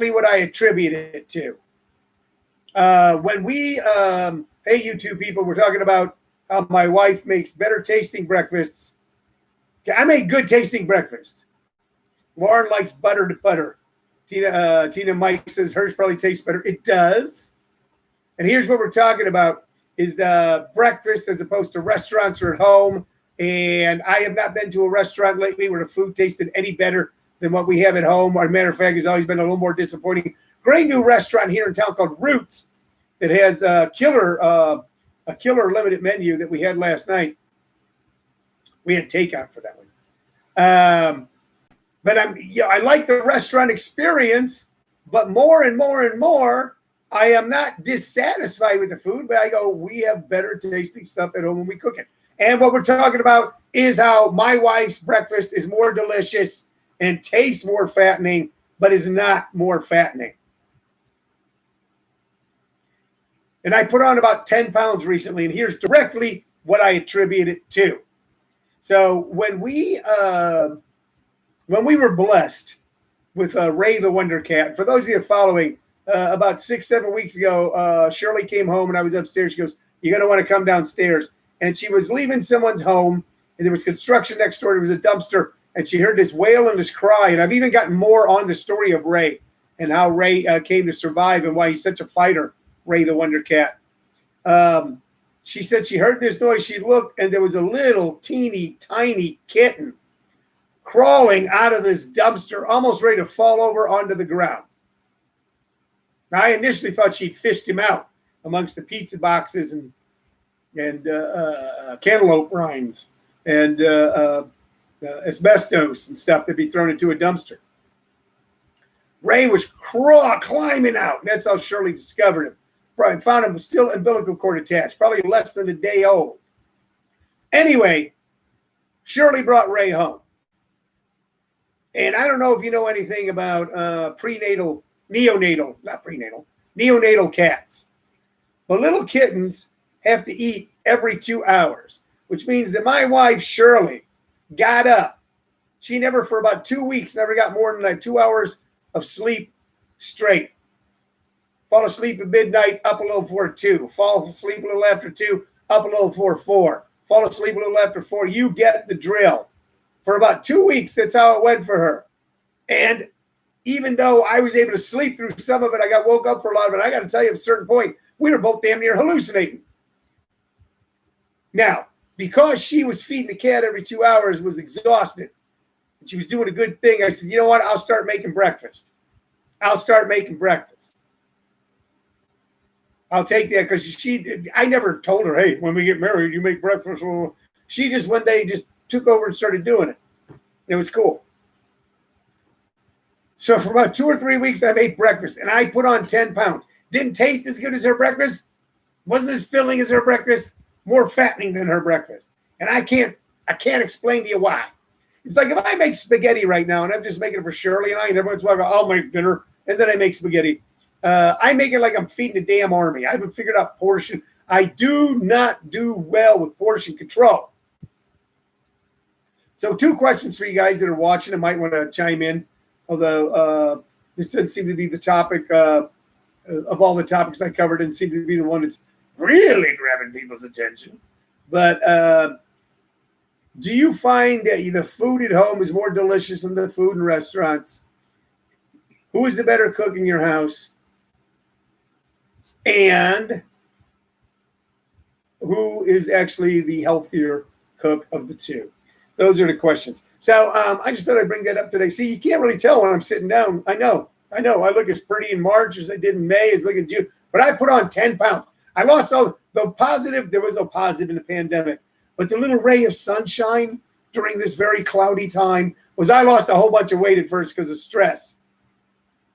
directly what I attribute it to. When we, hey, you two people, we're talking about how my wife makes better tasting breakfasts. I make good tasting breakfast. Lauren likes butter to butter. Tina Mike says hers probably tastes better. It does. And here's what we're talking about is the breakfast as opposed to restaurants or at home. And I have not been to a restaurant lately where the food tasted any better than what we have at home. As a matter of fact, it's always been a little more disappointing. Great new restaurant here in town called Roots that has a killer limited menu that we had last night. We had takeout for that one. But I like the restaurant experience, but more and more and more, I am not dissatisfied with the food, but I go, we have better tasting stuff at home when we cook it. And what we're talking about is how my wife's breakfast is more delicious and tastes more fattening, but is not more fattening. And I put on about 10 pounds recently, and here's directly what I attribute it to. So when we were blessed with Ray the Wonder Cat, for those of you following, about 6-7 weeks ago, Shirley came home and I was upstairs. She goes, "You're going to want to come downstairs." And she was leaving someone's home, and there was construction next door. There was a dumpster, and she heard this wail and this cry. And I've even gotten more on the story of Ray and how Ray came to survive and why he's such a fighter, Ray the Wonder Cat. She said she heard this noise. She looked, and there was a little teeny tiny kitten crawling out of this dumpster, almost ready to fall over onto the ground. Now, I initially thought she'd fished him out amongst the pizza boxes and cantaloupe rinds and asbestos and stuff that'd be thrown into a dumpster. Ray was climbing out. And that's how Shirley discovered him. Probably found him still umbilical cord attached, probably less than a day old. Anyway, Shirley brought Ray home. And I don't know if you know anything about neonatal cats. But little kittens have to eat every 2 hours, which means that my wife, Shirley, got up. She never, for about 2 weeks, never got more than like 2 hours of sleep straight. Fall asleep at midnight, up a little before 2. Fall asleep a little after 2, up a little before 4. Fall asleep a little after 4. You get the drill. For about 2 weeks, that's how it went for her. And even though I was able to sleep through some of it, I got woke up for a lot of it. I got to tell you, at a certain point, we were both damn near hallucinating. Now, because she was feeding the cat every 2 hours, was exhausted, and she was doing a good thing, I said, you know what? I'll start making breakfast. I'll take that because I never told her, hey, when we get married, you make breakfast. She just one day just took over and started doing it. It was cool. So for about 2 or 3 weeks, I made breakfast, and I put on 10 pounds. Didn't taste as good as her breakfast. Wasn't as filling as her breakfast. More fattening than her breakfast. And I can't explain to you why. It's like if I make spaghetti right now, and I'm just making it for Shirley and I, and everyone's like, I'll make dinner, and then I make spaghetti. I make it like I'm feeding a damn army. I haven't figured out portion. I do not do well with portion control. So 2 questions for you guys that are watching and might want to chime in. Although this doesn't seem to be the topic of all the topics I covered, didn't seem to be the one that's really grabbing people's attention. But do you find that the food at home is more delicious than the food in restaurants? Who is the better cook in your house? And who is actually the healthier cook of the two? Those are the questions. So I just thought I'd bring that up today. See, you can't really tell when I'm sitting down. I know. I look as pretty in March as I did in May, as I look in June. But I put on 10 pounds. I lost all the positive. There was no positive in the pandemic. But the little ray of sunshine during this very cloudy time was I lost a whole bunch of weight at first because of stress.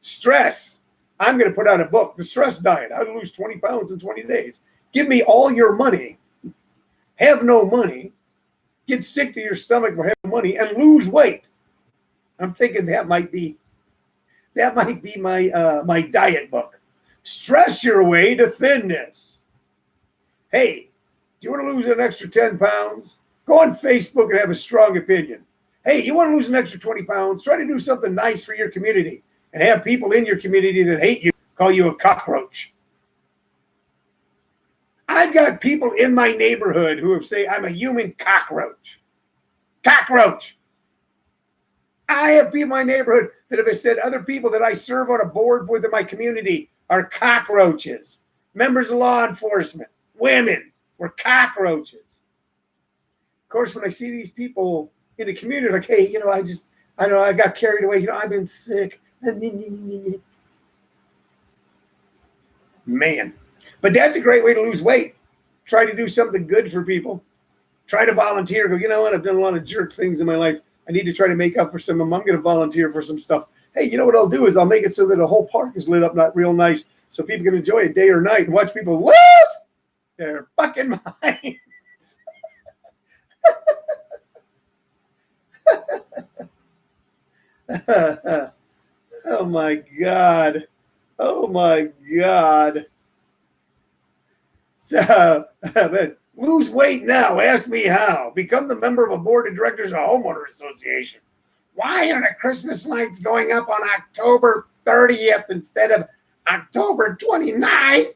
Stress. I'm going to put out a book, The Stress Diet, How to Lose 20 Pounds in 20 Days. Give me all your money, have no money, get sick to your stomach for having money, and lose weight. I'm thinking that might be my diet book. Stress your way to thinness. Hey, do you want to lose an extra 10 pounds? Go on Facebook and have a strong opinion. Hey, you want to lose an extra 20 pounds? Try to do something nice for your community and have people in your community that hate you call you a cockroach. I've got people in my neighborhood who have say I'm a human cockroach. Cockroach. I have people in my neighborhood that have said other people that I serve on a board with in my community are cockroaches. Members of law enforcement, women, were cockroaches. Of course, when I see these people in the community, like, hey, I know I got carried away. I've been sick. Man. But that's a great way to lose weight. Try to do something good for people. Try to volunteer. Go, you know what? I've done a lot of jerk things in my life. I need to try to make up for some of them. I'm going to volunteer for some stuff. Hey, you know what I'll do is I'll make it so that the whole park is lit up not real nice so people can enjoy it day or night and watch people lose their fucking minds. Oh, my God. Oh, my God. So, lose weight now. Ask me how. Become the member of a board of directors of a homeowner association. Why are the Christmas lights going up on October 30th instead of October 29th?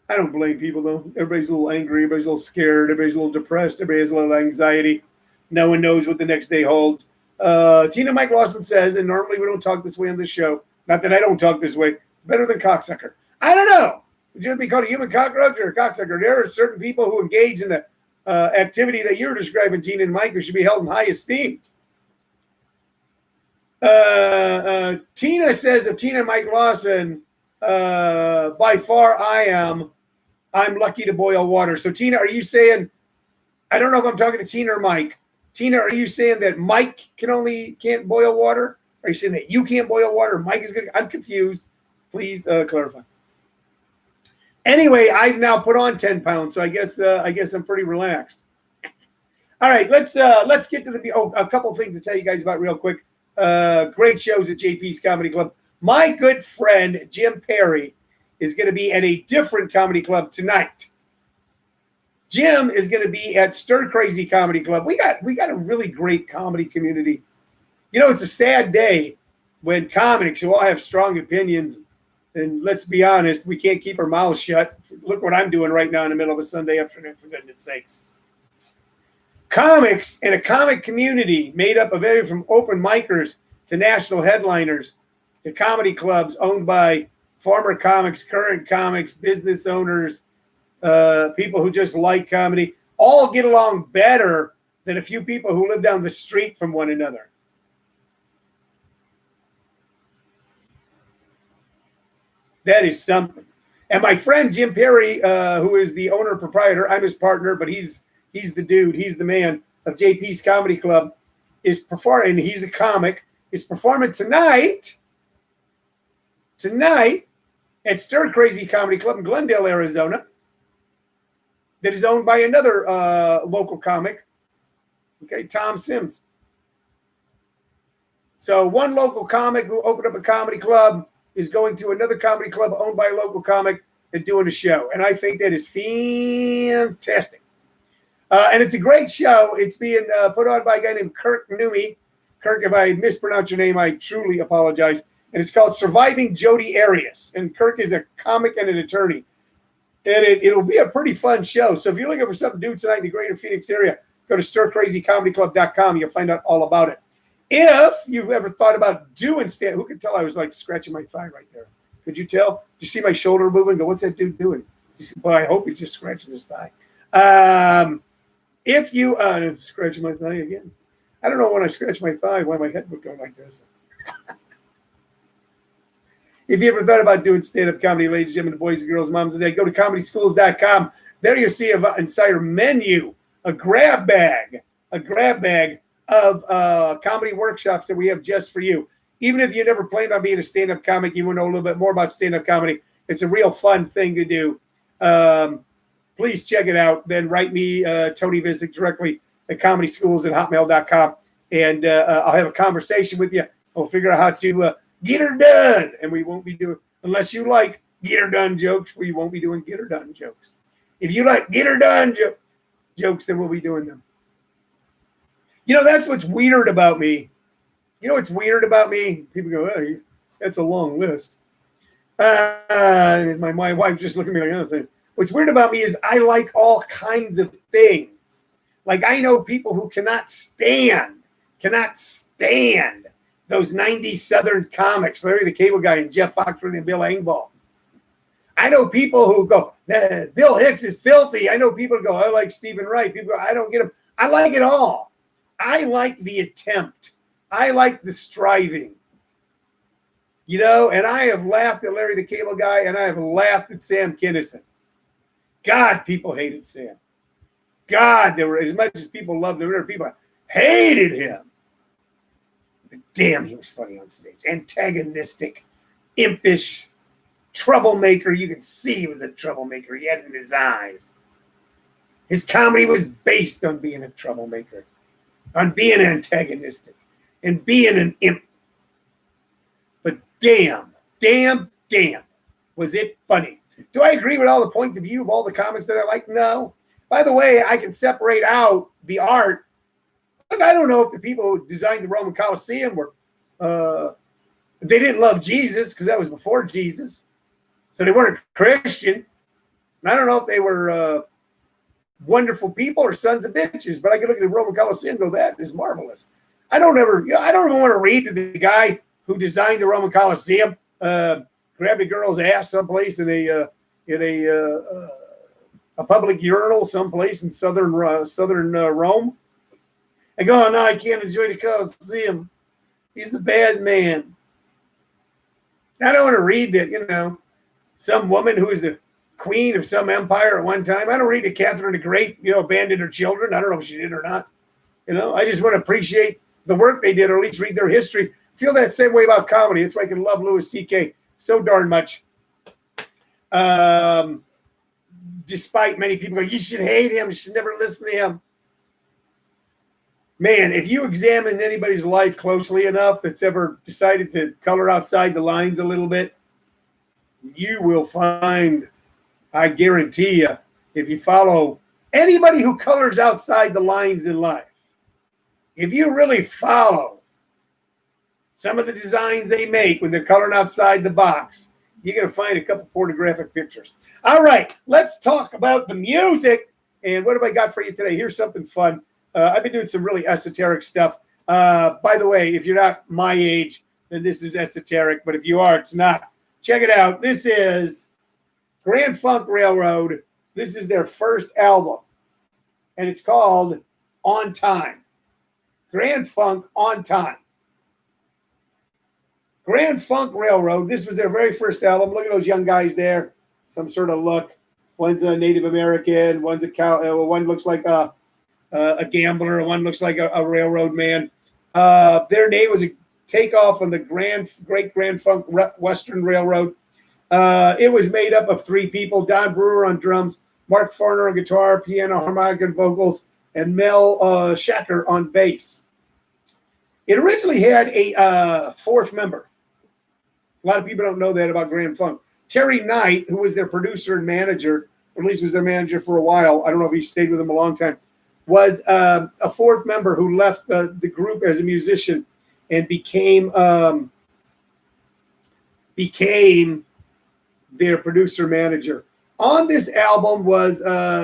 I don't blame people, though. Everybody's a little angry. Everybody's a little scared. Everybody's a little depressed. Everybody has a little anxiety. No one knows what the next day holds. Tina Mike Lawson says, and normally we don't talk this way on this show. Not that I don't talk this way. Better than cocksucker. I don't know. Would you be called a human cockroach or a cocksucker? There are certain people who engage in the activity that you're describing, Tina and Mike, who should be held in high esteem. Tina says, if Tina and Mike Lawson, by far I'm lucky to boil water. So Tina, are you saying, I don't know if I'm talking to Tina or Mike. Tina, are you saying that Mike can't boil water? Are you saying that you can't boil water? Mike is good. I'm confused. Please clarify. Anyway, I've now put on 10 pounds, so I guess I'm pretty relaxed. All right, let's get to a couple of things to tell you guys about real quick. Great shows at JP's Comedy Club. My good friend Jim Perry is going to be at a different comedy club tonight. Jim is going to be at Stir Crazy Comedy Club. We got a really great comedy community. It's a sad day when comics who all have strong opinions, and let's be honest, we can't keep our mouths shut. Look what I'm doing right now in the middle of a Sunday afternoon, for goodness sakes. Comics in a comic community made up of everything from open micers to national headliners to comedy clubs owned by former comics, current comics, business owners, people who just like comedy, all get along better than a few people who live down the street from one another. That is something. And my friend Jim Perry, who is the owner proprietor, I'm his partner, but he's the dude, he's the man of JP's Comedy Club, is performing, and he's a comic, is performing tonight at Stir Crazy Comedy Club in Glendale, Arizona, that is owned by another local comic, okay, Tom Sims. So one local comic who opened up a comedy club is going to another comedy club owned by a local comic and doing a show. And I think that is fantastic. And it's a great show. It's being put on by a guy named Kirk Newmy. Kirk, if I mispronounce your name, I truly apologize. And it's called Surviving Jodi Arias. And Kirk is a comic and an attorney. And it'll be a pretty fun show. So if you're looking for something to do tonight in the greater Phoenix area, go to stircrazycomedyclub.com. You'll find out all about it. If you've ever thought about doing stand, who could tell I was like scratching my thigh right there? Could you tell? Did you see my shoulder moving? Go, what's that dude doing? Well, I hope he's just scratching his thigh. If you scratching my thigh again, I don't know when I scratch my thigh why my head would go like this. If you ever thought about doing stand-up comedy, ladies and gentlemen, boys and girls, moms and dads, go to comedyschools.com. There you'll see an entire menu, a grab bag of comedy workshops that we have just for you. Even if you never planned on being a stand-up comic, you want to know a little bit more about stand-up comedy. It's a real fun thing to do. Please check it out. Then write me, Tony Vicich, directly at comedyschools@hotmail.com. And I'll have a conversation with you. We'll figure out how to get her done. And we won't be doing, unless you like get her done jokes, we won't be doing get her done jokes. If you like get her done jokes, then we'll be doing them. That's what's weird about me. You know what's weird about me? People go, "Oh, that's a long list." My wife just looked at me like, "Oh." What's weird about me is I like all kinds of things. Like I know people who cannot stand those 90s Southern comics, Larry the Cable Guy and Jeff Foxworthy and Bill Engvall. I know people who go, Bill Hicks is filthy. I know people who go, I like Stephen Wright. People go, I don't get him. I like it all. I like the attempt. I like the striving. You know, and I have laughed at Larry the Cable Guy, and I have laughed at Sam Kinison. God, people hated Sam. God, there were, as much as people loved him, there were people hated him. But damn, he was funny on stage. Antagonistic, impish, troublemaker. You could see he was a troublemaker. He had it in his eyes. His comedy was based on being a troublemaker, on being antagonistic, and being an imp. But damn, was it funny. Do I agree with all the points of view of all the comics that I like? No. By the way, I can separate out the art. Look, I don't know if the people who designed the Roman Colosseum were, they didn't love Jesus because that was before Jesus. So they weren't Christian. And I don't know if they were wonderful people or sons of bitches, but I can look at the Roman Colosseum and go, that is marvelous. I don't ever want to read to the guy who designed the Roman Colosseum, grab a girl's ass someplace in a public urinal someplace in southern Rome. I go, oh, no, I can't enjoy the Colosseum. He's a bad man. I don't want to read that, some woman who was the queen of some empire at one time. I don't read that Catherine the Great, abandoned her children. I don't know if she did or not. I just want to appreciate the work they did, or at least read their history. Feel that same way about comedy. That's why I can love Louis C.K. so darn much. Despite many people going, you should hate him. You should never listen to him. Man, if you examine anybody's life closely enough that's ever decided to color outside the lines a little bit, you will find, I guarantee you, if you follow anybody who colors outside the lines in life, if you really follow some of the designs they make when they're coloring outside the box, you're going to find a couple pornographic pictures. All right, let's talk about the music. And what have I got for you today? Here's something fun. I've been doing some really esoteric stuff. By the way, if you're not my age, then this is esoteric. But if you are, it's not. Check it out. This is Grand Funk Railroad. This is their first album. And it's called On Time. Grand Funk On Time. Grand Funk Railroad. This was their very first album. Look at those young guys there. Some sort of look. One's a Native American. One's a cow. One looks like a gambler. One looks like a railroad man. Their name was a takeoff on the Great Grand Funk Western Railroad. It was made up of three people: Don Brewer on drums, Mark Farner on guitar, piano, harmonica, and vocals, and Mel Shacker on bass. It originally had a fourth member. A lot of people don't know that about Grand Funk. Terry Knight, who was their producer and manager, or at least was their manager for a while, I don't know if he stayed with them a long time, was a fourth member who left the group as a musician and became their producer manager. On this album was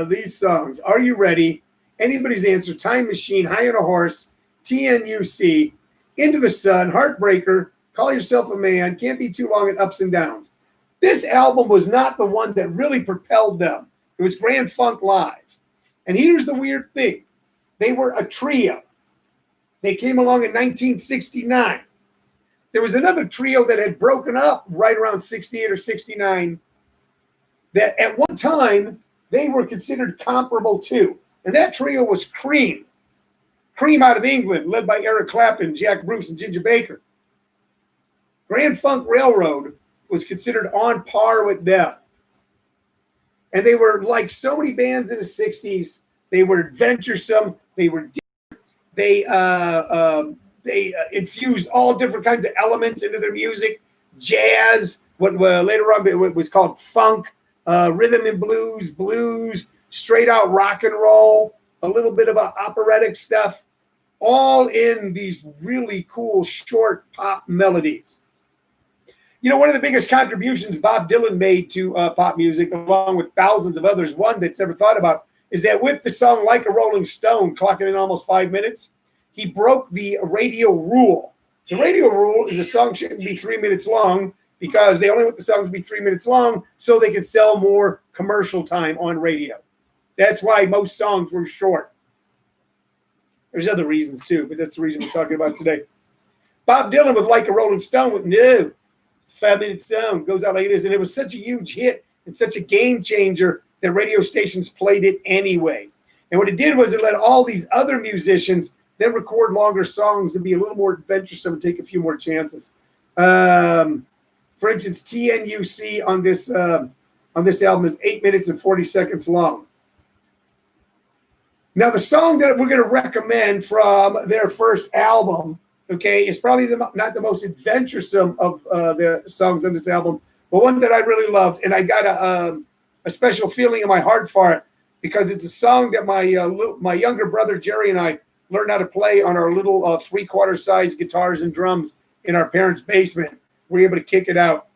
these songs: Are You Ready? Anybody's Answer, Time Machine, High on a Horse, TNUC, Into the Sun, Heartbreaker, Call Yourself a Man, Can't Be Too Long, and Ups and Downs. This album was not the one that really propelled them. It was Grand Funk Live. And here's the weird thing. They were a trio. They came along in 1969. There was another trio that had broken up right around 68 or 69 that at one time they were considered comparable to. And that trio was Cream. Cream out of England, led by Eric Clapton, Jack Bruce, and Ginger Baker. Grand Funk Railroad was considered on par with them. And they were like so many bands in the 60s. They were adventuresome. They were different. They infused all different kinds of elements into their music. Jazz, what later on was called funk, rhythm and blues, straight out rock and roll, a little bit of operatic stuff. all in these really cool short pop melodies. You know, one of the biggest contributions Bob Dylan made to pop music, along with thousands of others, one that's never thought about, is that with the song Like a Rolling Stone, clocking in almost 5 minutes, he broke the radio rule. The radio rule is a song shouldn't be 3 minutes long because they only want the songs to be 3 minutes long so they can sell more commercial time on radio. That's why most songs were short. There's other reasons too, but that's the reason we're talking about today. Bob Dylan with Like a Rolling Stone with no. It's a 5-minute song, goes out like it is. And it was such a huge hit and such a game changer that radio stations played it anyway. And what it did was it let all these other musicians then record longer songs and be a little more adventuresome and take a few more chances. For instance, TNUC on this album is 8 minutes and 40 seconds long. Now, the song that we're going to recommend from their first album, okay, is probably not the most adventuresome of the songs on this album, but one that I really loved, and I got a special feeling in my heart for it because it's a song that my younger brother Jerry and I learned how to play on our little 3/4 size guitars and drums in our parents' basement. We were able to kick it out,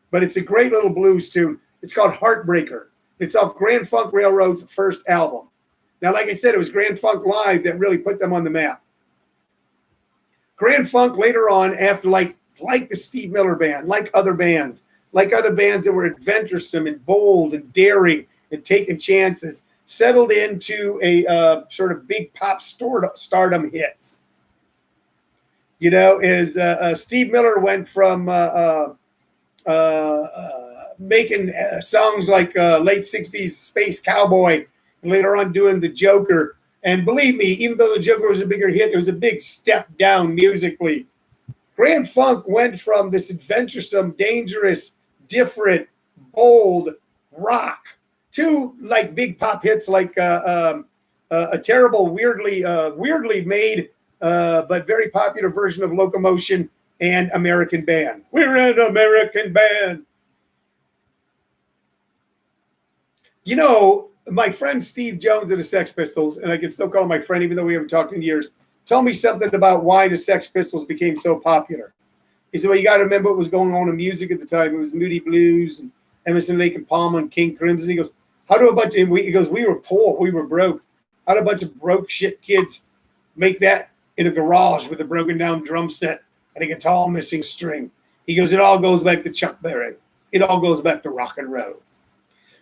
but it's a great little blues tune. It's called Heartbreaker. It's off Grand Funk Railroad's first album. Now, like I said, it was Grand Funk Live that really put them on the map. Grand Funk later on, after like the Steve Miller Band, like other bands that were adventuresome and bold and daring and taking chances, settled into a sort of big pop stardom hits. You know, as Steve Miller went from making songs like late 60s Space Cowboy, and later on doing The Joker. And believe me, even though The Joker was a bigger hit, it was a big step down musically. Grand Funk went from this adventuresome, dangerous, different, bold rock to like big pop hits like a terrible, weirdly made, but very popular version of Locomotion and American Band. We're an American band. You know, my friend Steve Jones of the Sex Pistols, and I can still call him my friend even though we haven't talked in years, told me something about why the Sex Pistols became so popular. He said, well, you got to remember what was going on in music at the time. It was Moody Blues and Emerson, Lake and Palmer and King Crimson. He goes, we were poor, we were broke. How did a bunch of broke shit kids make that in a garage with a broken down drum set and a guitar missing string? He goes, it all goes back to Chuck Berry. It all goes back to rock and roll.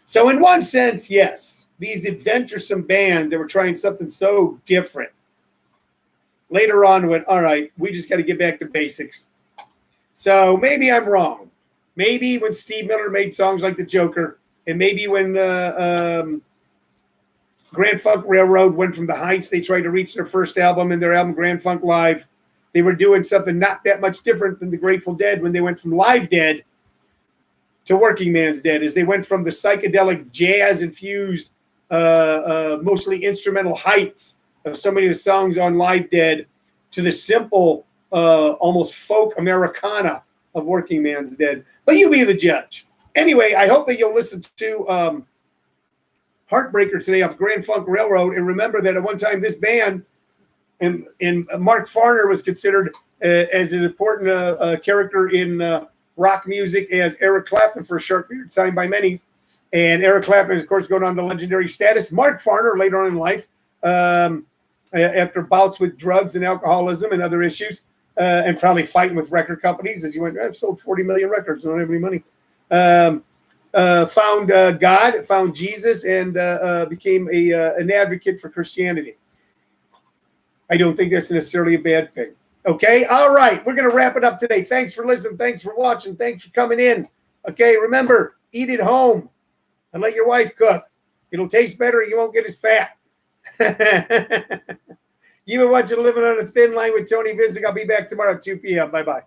So in one sense, yes, these adventuresome bands that were trying something so different later on went, all right, we just got to get back to basics. So maybe I'm wrong. Maybe when Steve Miller made songs like The Joker, and maybe when Grand Funk Railroad went from the heights, they tried to reach their first album and their album Grand Funk Live, they were doing something not that much different than the Grateful Dead when they went from Live Dead to Working Man's Dead, as they went from the psychedelic jazz-infused, mostly instrumental heights of so many of the songs on Live Dead to the simple, almost folk Americana of Working Man's Dead. But you be the judge. Anyway, I hope that you'll listen to Heartbreaker today off Grand Funk Railroad, and remember that at one time this band and Mark Farner was considered as an important character in rock music as Eric Clapton for a short period of time by many. And Eric Clapton is, of course, going on to legendary status. Mark Farner, later on in life, after bouts with drugs and alcoholism and other issues, and probably fighting with record companies, as he went, I've sold 40 million records, I don't have any money. Found God, found Jesus, and became an advocate for Christianity. I don't think that's necessarily a bad thing. Okay, all right, we're going to wrap it up today. Thanks for listening. Thanks for watching. Thanks for coming in. Okay, remember, eat at home and let your wife cook. It'll taste better. You won't get as fat. You've been watching Living on a Thin Line with Tony Visick. I'll be back tomorrow at 2 p.m. Bye-bye.